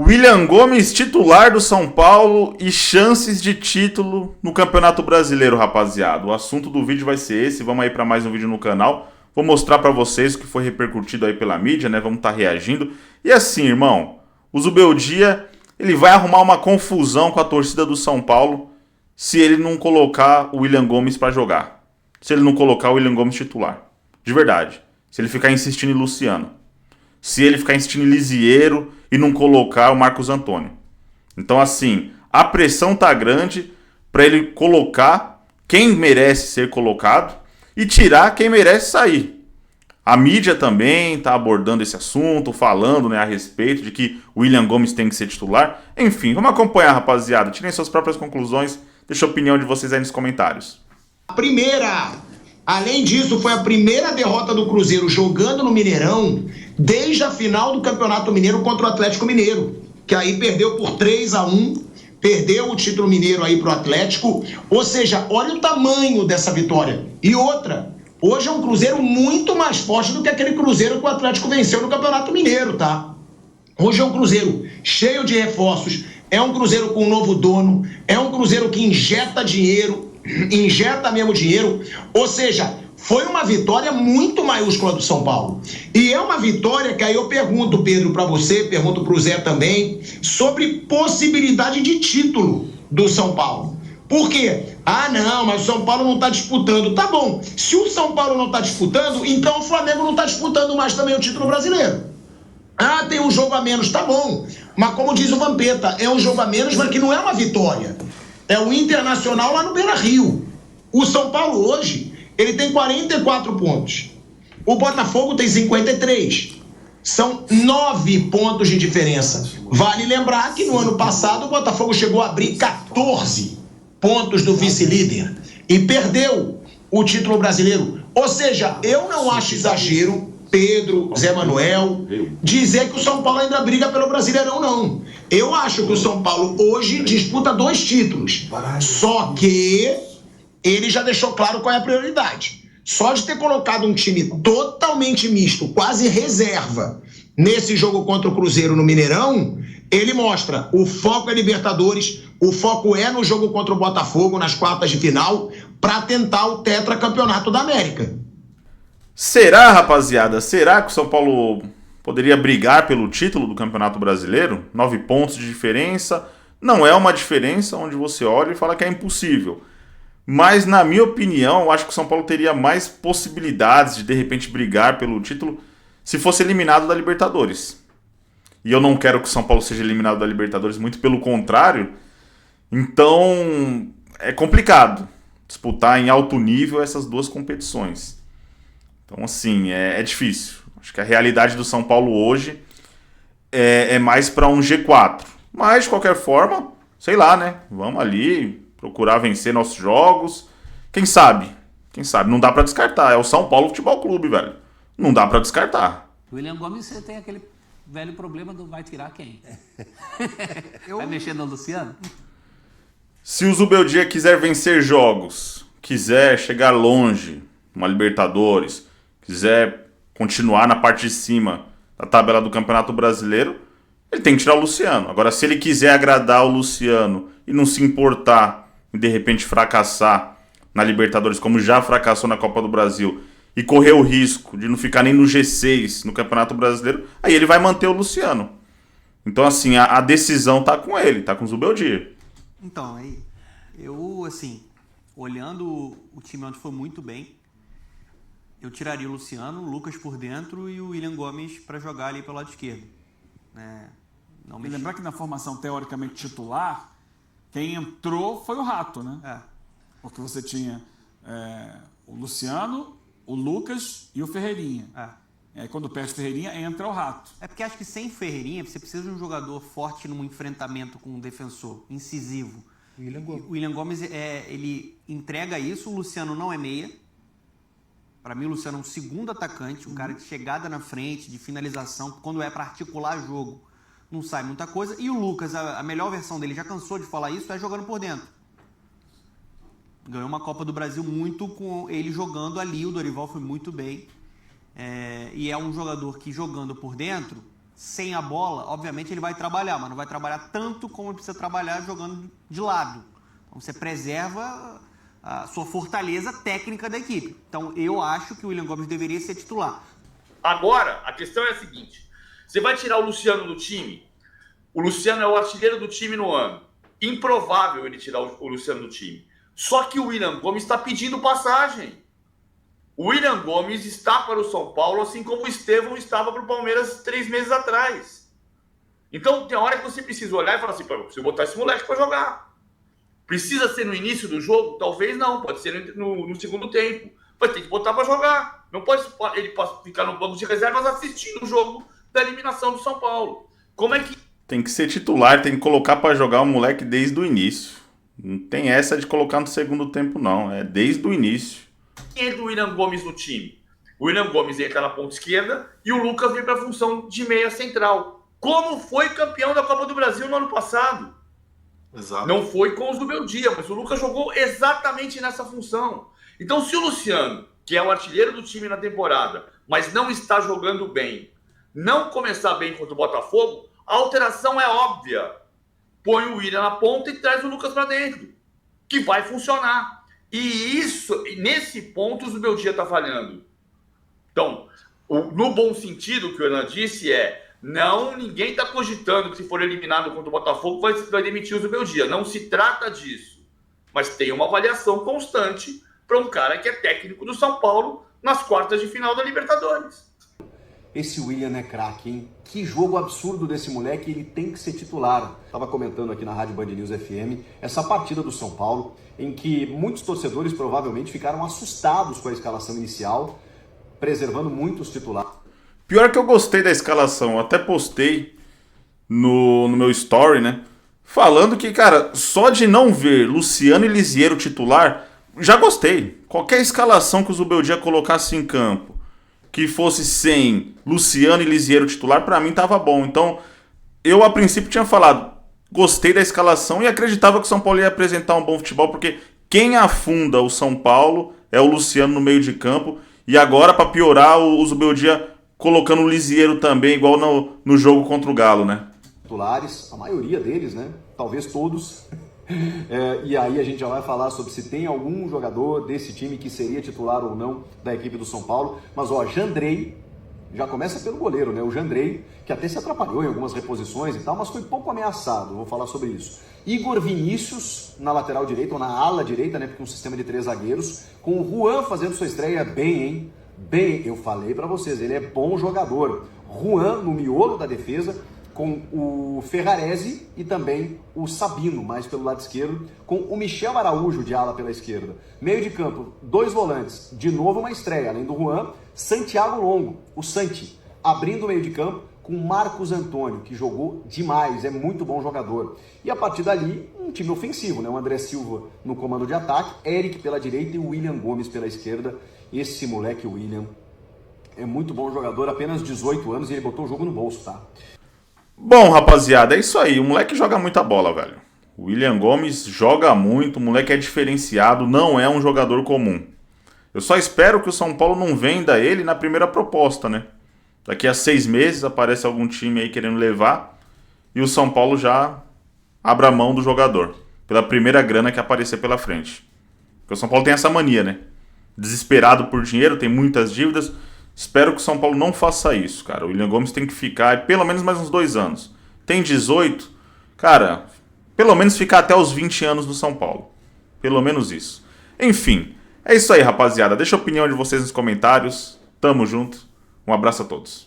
William Gomes, titular do São Paulo e chances de título no Campeonato Brasileiro, rapaziada. O assunto do vídeo vai ser esse. Vamos aí para mais um vídeo no canal. Vou mostrar para vocês o que foi repercutido aí pela mídia, né? Vamos estar reagindo. E assim, irmão, o Zubeldia, ele vai arrumar uma confusão com a torcida do São Paulo se ele não colocar o William Gomes para jogar. Se ele não colocar o William Gomes titular. De verdade. Se ele ficar insistindo em Luciano. Se ele ficar insistindo em Lisieiro e não colocar o Marcos Antônio. Então, assim, a pressão tá grande para ele colocar quem merece ser colocado e tirar quem merece sair. A mídia também tá abordando esse assunto, falando, né, a respeito de que o William Gomes tem que ser titular. Enfim, vamos acompanhar, rapaziada. Tirem suas próprias conclusões. Deixa a opinião de vocês aí nos comentários. A primeira, além disso, foi a primeira derrota do Cruzeiro jogando no Mineirão desde a final do Campeonato Mineiro contra o Atlético Mineiro, que aí perdeu por 3-1, perdeu o título mineiro aí pro Atlético. Ou seja, olha o tamanho dessa vitória. E outra, hoje é um Cruzeiro muito mais forte do que aquele Cruzeiro que o Atlético venceu no Campeonato Mineiro, tá? Hoje é um Cruzeiro cheio de reforços, é um Cruzeiro com um novo dono, é um Cruzeiro que injeta dinheiro, injeta mesmo dinheiro, ou seja, foi uma vitória muito maiúscula do São Paulo. E é uma vitória que aí eu pergunto, Pedro, para você, pergunto para o Zé também, sobre possibilidade de título do São Paulo. Por quê? Ah, não, mas o São Paulo não está disputando. Tá bom, se o São Paulo não está disputando, então o Flamengo não está disputando mais também o título brasileiro. Ah, tem um jogo a menos, tá bom. Mas como diz o Vampeta, é um jogo a menos, mas que não é uma vitória. É o Internacional lá no Beira-Rio. O São Paulo hoje, ele tem 44 pontos. O Botafogo tem 53. São 9 pontos de diferença. Vale lembrar que no ano passado o Botafogo chegou a abrir 14 pontos do vice-líder e perdeu o título brasileiro. Ou seja, eu não acho exagero, Pedro, Zé Manuel, dizer que o São Paulo ainda briga pelo Brasileirão, não. Eu acho que o São Paulo hoje disputa 2 títulos. Só que ele já deixou claro qual é a prioridade. Só de ter colocado um time totalmente misto, quase reserva, nesse jogo contra o Cruzeiro no Mineirão, ele mostra o foco é Libertadores, o foco é no jogo contra o Botafogo nas quartas de final, para tentar o tetracampeonato da América. Será, rapaziada? Será que o São Paulo poderia brigar pelo título do Campeonato Brasileiro? 9 pontos de diferença. Não é uma diferença onde você olha e fala que é impossível. Mas, na minha opinião, eu acho que o São Paulo teria mais possibilidades de repente, brigar pelo título se fosse eliminado da Libertadores. E eu não quero que o São Paulo seja eliminado da Libertadores, muito pelo contrário. Então, é complicado disputar em alto nível essas duas competições. Então, assim, é difícil. Acho que a realidade do São Paulo hoje é mais para um G4. Mas, de qualquer forma, sei lá, né? Vamos ali procurar vencer nossos jogos. Quem sabe? Quem sabe? Não dá para descartar. É o São Paulo Futebol Clube, velho. Não dá para descartar. William Gomes, você tem aquele velho problema do vai tirar quem? Vai mexer no Luciano? Se o Zubeldia quiser vencer jogos, quiser chegar longe, uma Libertadores, quiser continuar na parte de cima da tabela do Campeonato Brasileiro, ele tem que tirar o Luciano. Agora, se ele quiser agradar o Luciano e não se importar e de repente fracassar na Libertadores, como já fracassou na Copa do Brasil, e correr o risco de não ficar nem no G6 no Campeonato Brasileiro, aí ele vai manter o Luciano. Então, assim, a decisão tá com ele, tá com o Zubeldia. Então, aí, eu, assim, olhando o time onde foi muito bem, eu tiraria o Luciano, o Lucas por dentro e o William Gomes para jogar ali pelo lado esquerdo. Não E lembrar que na formação teoricamente titular, quem entrou foi o Rato, né? Porque você tinha o Luciano, o Lucas e o Ferreirinha. E aí quando perde o Ferreirinha, entra o Rato. É porque acho que sem Ferreirinha, você precisa de um jogador forte num enfrentamento com um defensor, incisivo. O William Gomes, ele entrega isso, o Luciano não é meia. Para mim, o Luciano é um segundo atacante, um cara de chegada na frente, de finalização, quando é para articular jogo, não sai muita coisa. E o Lucas, a melhor versão dele, já cansou de falar isso, é jogando por dentro. Ganhou uma Copa do Brasil muito com ele jogando ali, o Dorival foi muito bem. E é um jogador que, jogando por dentro, sem a bola, obviamente ele vai trabalhar, mas não vai trabalhar tanto como ele precisa trabalhar jogando de lado. Então você preserva a sua fortaleza técnica da equipe. Então eu acho que o William Gomes deveria ser titular. Agora, a questão é a seguinte, você vai tirar o Luciano do time? O Luciano é o artilheiro do time no ano. Improvável ele tirar o Luciano do time. Só que o William Gomes está pedindo passagem. O William Gomes está para o São Paulo, assim como o Estevão estava para o Palmeiras 3 meses atrás. Então, tem hora que você precisa olhar e falar assim, eu preciso botar esse moleque para jogar. Precisa ser no início do jogo? Talvez não, pode ser no segundo tempo. Vai ter que botar para jogar. Não pode ele ficar no banco de reservas assistindo o jogo da eliminação do São Paulo. Como é que... Tem que ser titular, tem que colocar para jogar o moleque desde o início. Não tem essa de colocar no segundo tempo, não. É desde o início. Quem entra o William Gomes no time? O William Gomes entra na ponta esquerda e o Lucas vem para a função de meia central. Como foi campeão da Copa do Brasil no ano passado? Exato. Não foi com os do Beldia, mas o Lucas jogou exatamente nessa função. Então, se o Luciano, que é o artilheiro do time na temporada, mas não está jogando bem, não começar bem contra o Botafogo, a alteração é óbvia. Põe o William na ponta e traz o Lucas para dentro, que vai funcionar. E isso, nesse ponto, o Beldia está falhando. Então, no bom sentido, o que o Hernan disse ninguém está cogitando que se for eliminado contra o Botafogo vai demitir o Zubeldia. Não se trata disso. Mas tem uma avaliação constante para um cara que é técnico do São Paulo nas quartas de final da Libertadores. Esse William é craque, hein? Que jogo absurdo desse moleque, ele tem que ser titular. Estava comentando aqui na Rádio Band News FM essa partida do São Paulo, em que muitos torcedores provavelmente ficaram assustados com a escalação inicial, preservando muito os titulares. Pior que eu gostei da escalação, eu até postei no meu story, né? Falando que, cara, só de não ver Luciano e Lisiero titular, já gostei. Qualquer escalação que o Zubeldia colocasse em campo, que fosse sem Luciano e Lisiero titular, pra mim tava bom. Então, eu a princípio tinha falado, gostei da escalação e acreditava que o São Paulo ia apresentar um bom futebol, porque quem afunda o São Paulo é o Luciano no meio de campo. E agora, pra piorar, o Zubeldia colocando o Lisiero também, igual no jogo contra o Galo, né? Titulares, a maioria deles, né? Talvez todos. E aí a gente já vai falar sobre se tem algum jogador desse time que seria titular ou não da equipe do São Paulo. Mas ó, Jandrei, já começa pelo goleiro, né? O Jandrei, que até se atrapalhou em algumas reposições e tal, mas foi pouco ameaçado, vou falar sobre isso. Igor Vinícius na lateral direita, ou na ala direita, né? Porque um sistema de 3 zagueiros, com o Juan fazendo sua estreia bem, hein? Bem, eu falei pra vocês, ele é bom jogador. Juan no miolo da defesa, com o Ferrarese e também o Sabino, mais pelo lado esquerdo, com o Michel Araújo de ala pela esquerda. Meio de campo, 2 volantes, de novo uma estreia, além do Juan, Santiago Longo, o Santi, abrindo o meio de campo com Marcos Antônio, que jogou demais, é muito bom jogador. E a partir dali, um time ofensivo, né? O André Silva no comando de ataque, Eric pela direita e o William Gomes pela esquerda. Esse moleque, o William, é muito bom jogador, apenas 18 anos e ele botou o jogo no bolso, tá? Bom, rapaziada, é isso aí. O moleque joga muita bola, velho. O William Gomes joga muito, o moleque é diferenciado, não é um jogador comum. Eu só espero que o São Paulo não venda ele na primeira proposta, né? Daqui a 6 meses aparece algum time aí querendo levar e o São Paulo já abra mão do jogador, pela primeira grana que aparecer pela frente. Porque o São Paulo tem essa mania, né? Desesperado por dinheiro, tem muitas dívidas. Espero que o São Paulo não faça isso, cara. O William Gomes tem que ficar pelo menos mais uns 2 anos. Tem 18, cara, pelo menos ficar até os 20 anos no São Paulo. Pelo menos isso. Enfim, é isso aí, rapaziada. Deixa a opinião de vocês nos comentários. Tamo junto. Um abraço a todos.